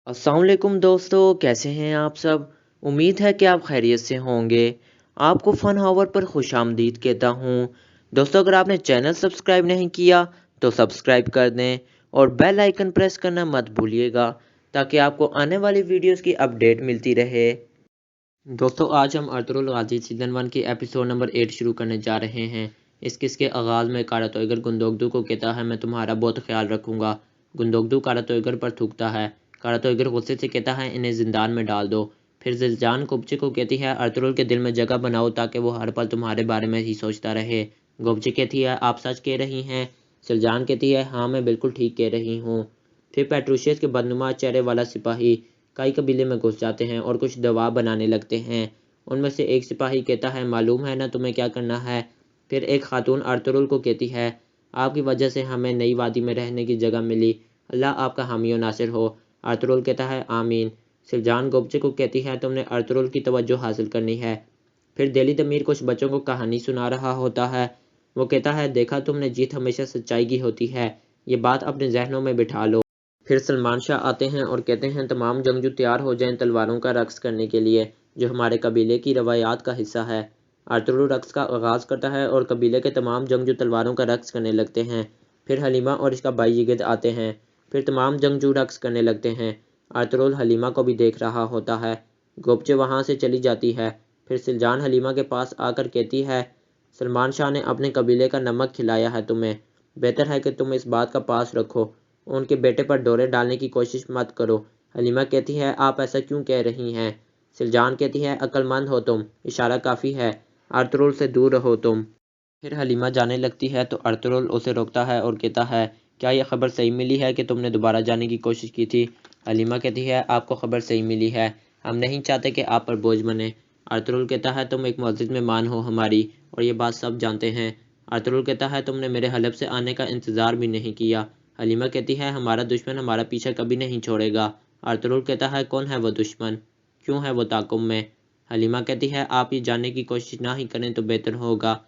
अस्सलाम वालेकुम दोस्तों, कैसे हैं आप सब। उम्मीद है कि आप खैरियत से होंगे। आपको फ़न हावर पर खुश आमदीद कहता हूँ। दोस्तों, अगर आपने चैनल सब्सक्राइब नहीं किया तो सब्सक्राइब कर दें और बेल आइकन प्रेस करना मत भूलिएगा ताकि आपको आने वाली वीडियोस की अपडेट मिलती रहे। दोस्तों, आज हम अर्तुगरुल गाजी सीज़न 1 की एपिसोड नंबर 8 शुरू करने जा रहे हैं। इस किस के आगाज़ में कारा तोइगर गुंदोगदू को कहता है, मैं तुम्हारा बहुत ख्याल रखूंगा। गुंदोगदू कारा तोइगर पर थूकता है। कारा तोइगर गुस्से से कहता है, इन्हें जिंदान में डाल दो। फिर जिलजान कुबचे को कहती है, अर्तुगरुल के दिल में जगह बनाओ ताकि वो हर पल तुम्हारे बारे में ही सोचता रहे। गुबचे कहती है, आप सच कह रही हैं। सिलजान कहती है, हाँ मैं बिल्कुल ठीक कह रही हूँ। फिर पेट्रोशियस के बदनुमा चेहरे वाला सिपाही कई कबीले में घुस जाते हैं और कुछ दबाव बनाने लगते हैं। उनमें से एक सिपाही कहता है, मालूम है ना तुम्हें क्या करना है। फिर एक खातून अर्तुगरुल को कहती है, आपकी वजह से हमें नई वादी में रहने की जगह मिली। अल्लाह आपका हामी और नासिर हो। अर्तुगरुल कहता है, आमीन। सिलजान गोबचे को कहती है, तुमने अर्तुगरुल की तवज्जो हासिल करनी है। फिर दिली दमीर कुछ बच्चों को कहानी सुना रहा होता है। वो कहता है, देखा तुमने, जीत हमेशा सच्चाई की होती है। ये बात अपने जहनों में बिठा लो। फिर सलमान शाह आते हैं और कहते हैं, तमाम जंगजू तैयार हो जाएं तलवारों का रक्स करने के लिए, जो हमारे कबीले की रवायात का हिस्सा है। अर्तुगरुल रक्स का आगाज़ करता है और कबीले के तमाम जंगजू तलवारों का रक्स करने लगते हैं। फिर हलीमा और इसका भाई जिगद आते हैं। फिर तमाम जंगजू रक्स करने लगते हैं। अर्तुगरुल हलीमा को भी देख रहा होता है। गोपचे वहाँ से चली जाती है। फिर सिलजान हलीमा के पास आकर कहती है, सलमान शाह ने अपने कबीले का नमक खिलाया है तुम्हें। बेहतर है कि तुम इस बात का पास रखो। उनके बेटे पर डोरे डालने की कोशिश मत करो। हलीमा कहती है, आप ऐसा क्यों कह रही हैं। सिलजान कहती है, अक्लमंद हो तुम, इशारा काफ़ी है, अर्तुगरुल से दूर रहो तुम। फिर हलीमा जाने लगती है तो अर्तुगरुल उसे रोकता है और कहता है, क्या यह खबर सही मिली है कि तुमने दोबारा जाने की कोशिश की थी। हलीमा कहती है, आपको खबर सही मिली है, हम नहीं चाहते कि आप पर बोझ बने। अर्तुगरुल कहता है, तुम एक मुअज़्ज़िज़ मेहमान हो हमारी और ये बात सब जानते हैं। अर्तुगरुल कहता है, तुमने मेरे हलफ से आने का इंतज़ार भी नहीं किया। हलीमा कहती है, हमारा दुश्मन हमारा पीछा कभी नहीं छोड़ेगा। अर्तुगरुल कहता है, कौन है वो दुश्मन, क्यों है वो ताक़ुब में। हलीमा कहती है, आप ये जानने की कोशिश ना ही करें तो बेहतर होगा।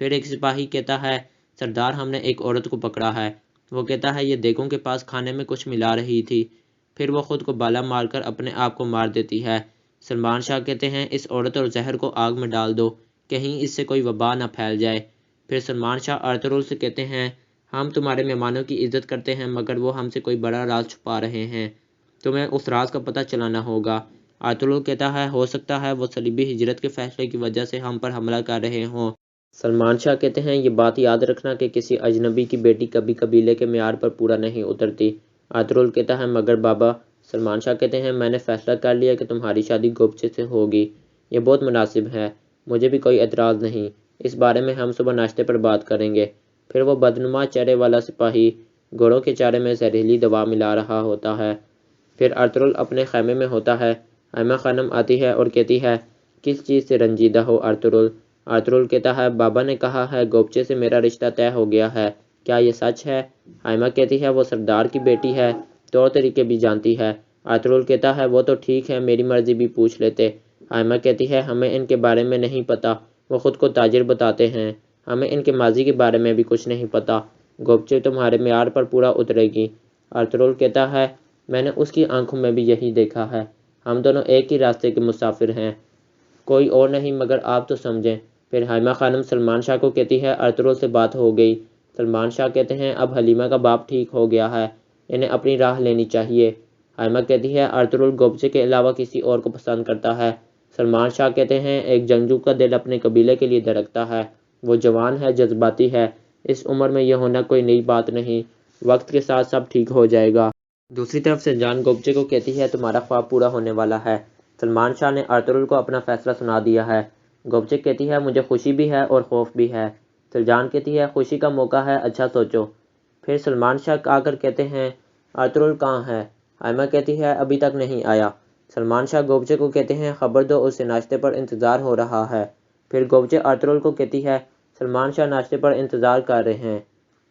फिर एक सिपाही कहता है, सरदार हमने एक औरत को पकड़ा है। वो कहता है, ये देखो के पास खाने में कुछ मिला रही थी। फिर वो खुद को बाला मारकर अपने आप को मार देती है। सलमान शाह कहते हैं, इस औरत और जहर को आग में डाल दो, कहीं इससे कोई वबा ना फैल जाए। फिर सलमान शाह अर्तुगरुल से कहते हैं, हम तुम्हारे मेहमानों की इज्जत करते हैं मगर वो हमसे कोई बड़ा राज छुपा रहे हैं, तुम्हें उस राज का पता चलाना होगा। अर्तुगरुल कहता है, हो सकता है वो सलीबी हिजरत के फैसले की वजह से हम पर हमला कर रहे हों। सलमान शाह कहते हैं, ये बात याद रखना कि किसी अजनबी की बेटी कभी कबीले के म्यार पर पूरा नहीं उतरती। अर्तुगरुल कहता है, मगर बाबा। सलमान शाह कहते हैं, मैंने फैसला कर लिया कि तुम्हारी शादी गोबचे से होगी। ये बहुत मुनासिब है, मुझे भी कोई एतराज़ नहीं। इस बारे में हम सुबह नाश्ते पर बात करेंगे। फिर वो बदनुमा चेहरे वाला सिपाही घोड़ों के चारे में जहरीली दवा मिला रहा होता है। फिर अर्तुगरुल अपने खैमे में होता है। ऐमा खानम आती है और कहती है, किस चीज़ से रंजीदा हो अर्तुगरुल। अर्तुगरुल कहता है, बाबा ने कहा है गोबचे से मेरा रिश्ता तय हो गया है, क्या ये सच है। ऐमा कहती है, वो सरदार की बेटी है, तौर तरीके भी जानती है। अर्तुगरुल कहता है, वो तो ठीक है, मेरी मर्जी भी पूछ लेते। ऐमा कहती है, हमें इनके बारे में नहीं पता, वो खुद को ताजिर बताते हैं, हमें इनके माजी के बारे में भी कुछ नहीं पता। गोबचे तुम्हारे म्यार पर पूरा उतरेगी। अर्तुगरुल कहता है, मैंने उसकी आंखों में भी यही देखा है, हम दोनों एक ही रास्ते के मुसाफिर हैं, कोई और नहीं, मगर आप तो समझें। फिर हैमा खानम सलमान शाह को कहती है, अर्तुगरुल से बात हो गई। सलमान शाह कहते हैं, अब हलीमा का बाप ठीक हो गया है, इन्हें अपनी राह लेनी चाहिए। हैमा कहती है, अर्तुगरुल गोबचे के अलावा किसी और को पसंद करता है। सलमान शाह कहते हैं, एक जंगजू का दिल अपने कबीले के लिए धड़कता है, वो जवान है, जज्बाती है, इस उम्र में यह होना कोई नई बात नहीं, वक्त के साथ सब ठीक हो जाएगा। दूसरी तरफ से जान गोबचे को कहती है, तुम्हारा ख्वाब पूरा होने वाला है। सलमान शाह ने अर्तुगरुल को अपना फैसला सुना दिया है। गोबचे कहती है, मुझे खुशी भी है और खौफ भी है। सिलजान कहती है, खुशी का मौका है, अच्छा सोचो। फिर सलमान शाह आकर कहते हैं, अर्तुगरुल कहाँ है। ऐमा कहती है, अभी तक नहीं आया। सलमान शाह गोबचे को कहते हैं, खबर दो, उसे नाश्ते पर इंतज़ार हो रहा है। फिर गोबचे अर्तुगरुल को कहती है, सलमान शाह नाश्ते पर इंतज़ार कर रहे हैं।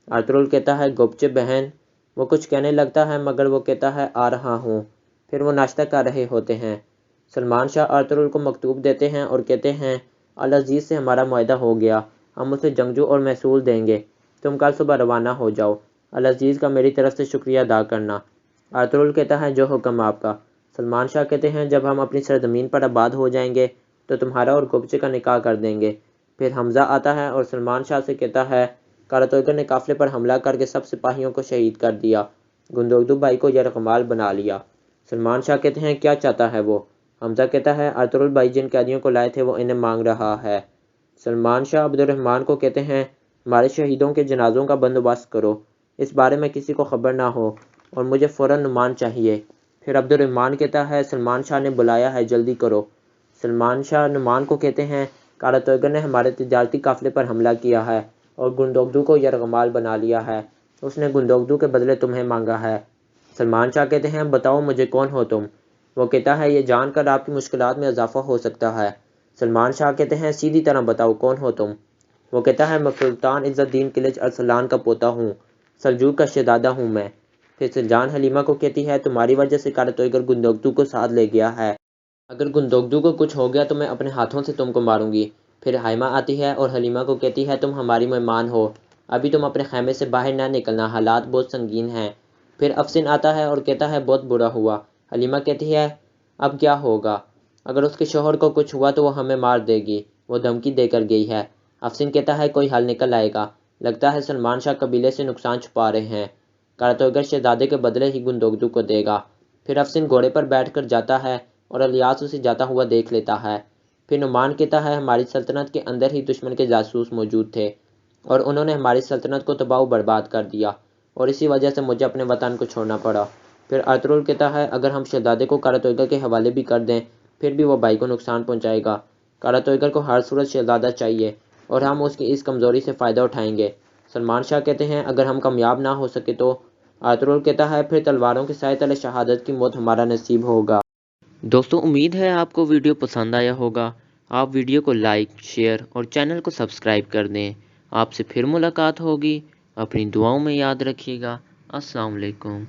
अर्तुगरुल कहता है, गोबचे बहन। वो कुछ कहने लगता है मगर वो कहता है, आ रहा हूँ। फिर वो नाश्ता कर रहे होते हैं। सलमान शाह अर्तुगरुल को मकतूब देते हैं और कहते हैं, अल अज़ीज़ से हमारा मुआहदा हो गया, हम उसे जंगजू और महसूल देंगे, तुम कल सुबह रवाना हो जाओ। अल अज़ीज़ का मेरी तरफ से शुक्रिया अदा करना। ارطغرل کہتا ہے جو حکم آپ کا۔ سلمان شاہ کہتے ہیں جب ہم اپنی سرزمین پر آباد ہو جائیں گے تو تمہارا اور گپچے کا نکاح کر دیں گے۔ پھر حمزہ آتا ہے اور سلمان شاہ سے کہتا ہے کاراتویگر نے قافلے پر حملہ کر کے سب سپاہیوں کو شہید کر دیا، گندوگدو بھائی کو یرغمال بنا لیا۔ سلمان شاہ کہتے ہیں کیا چاہتا ہے وہ؟ حمزہ کہتا ہے ارطغرل بھائی جن قیدیوں کو لائے تھے وہ انہیں مانگ رہا ہے۔ سلمان شاہ عبد الرحمن کو کہتے ہیں ہمارے شہیدوں کے جنازوں کا بندوبست کرو، اس بارے میں کسی کو خبر نہ ہو اور مجھے فوراً نعمان چاہیے۔ پھر عبد الرحمن کہتا ہے سلمان شاہ نے بلایا ہے، جلدی کرو۔ سلمان شاہ نعمان کو کہتے ہیں کاراتویگر نے ہمارے تجارتی قافلے پر حملہ کیا ہے اور گندوگدو کو یرغمال بنا لیا ہے، اس نے گندوگدو کے بدلے تمہیں مانگا ہے۔ سلمان شاہ کہتے ہیں بتاؤ مجھے کون ہو تم؟ وہ کہتا ہے یہ جان کر آپ کی مشکلات میں اضافہ ہو سکتا ہے۔ سلمان شاہ کہتے ہیں سیدھی طرح بتاؤ کون ہو تم؟ وہ کہتا ہے میں سلطان عز الدین قلج ارسلان کا پوتا ہوں، سلجوق کا شہزادہ ہوں میں۔ پھر سلجان حلیمہ کو کہتی ہے تمہاری وجہ سے کاراتویگر گندوگدو کو ساتھ لے گیا ہے، اگر گندوگدو کو کچھ ہو گیا تو میں اپنے ہاتھوں سے تم کو ماروں گی۔ پھر حائمہ آتی ہے اور حلیمہ کو کہتی ہے تم ہماری مہمان ہو، ابھی تم اپنے خیمے سے باہر نہ نکلنا، حالات بہت سنگین ہیں۔ پھر افسن آتا ہے اور کہتا ہے بہت برا ہوا۔ حلیمہ کہتی ہے اب کیا ہوگا؟ اگر اس کے شوہر کو کچھ ہوا تو وہ ہمیں مار دے گی، وہ دھمکی دے کر گئی ہے۔ افسن کہتا ہے کوئی حل نکل آئے گا، لگتا ہے سلمان شاہ قبیلے سے نقصان چھپا رہے ہیں، کاراتویگر شہزادے کے بدلے ہی گندوگدو کو دے گا۔ پھر افسن گھوڑے پر بیٹھ کر جاتا ہے اور الیاس اسے جاتا ہوا دیکھ لیتا ہے۔ پھر نعمان کہتا ہے ہماری سلطنت کے اندر ہی دشمن کے جاسوس موجود تھے اور انہوں نے ہماری سلطنت کو تباہ و برباد کر دیا اور اسی وجہ سے مجھے اپنے وطن کو چھوڑنا پڑا۔ پھر ارطغرل کہتا ہے اگر ہم شہزادے کو کاراتویگر کے حوالے بھی کر دیں پھر بھی وہ بھائی کو نقصان پہنچائے گا، کاراتویگر کو ہر صورت شہزادہ چاہیے اور ہم اس کی اس کمزوری سے فائدہ اٹھائیں گے۔ سلمان شاہ کہتے ہیں اگر ہم کامیاب نہ ہو سکے تو؟ ارطغرل کہتا ہے پھر تلواروں کے سائے تلے شہادت کی موت ہمارا نصیب ہوگا۔ دوستو امید ہے آپ کو ویڈیو پسند آیا ہوگا، آپ ویڈیو کو لائک، شیئر اور چینل کو سبسکرائب کر دیں۔ آپ سے پھر ملاقات ہوگی، اپنی دعاؤں میں یاد رکھیے گا۔ السلام علیکم۔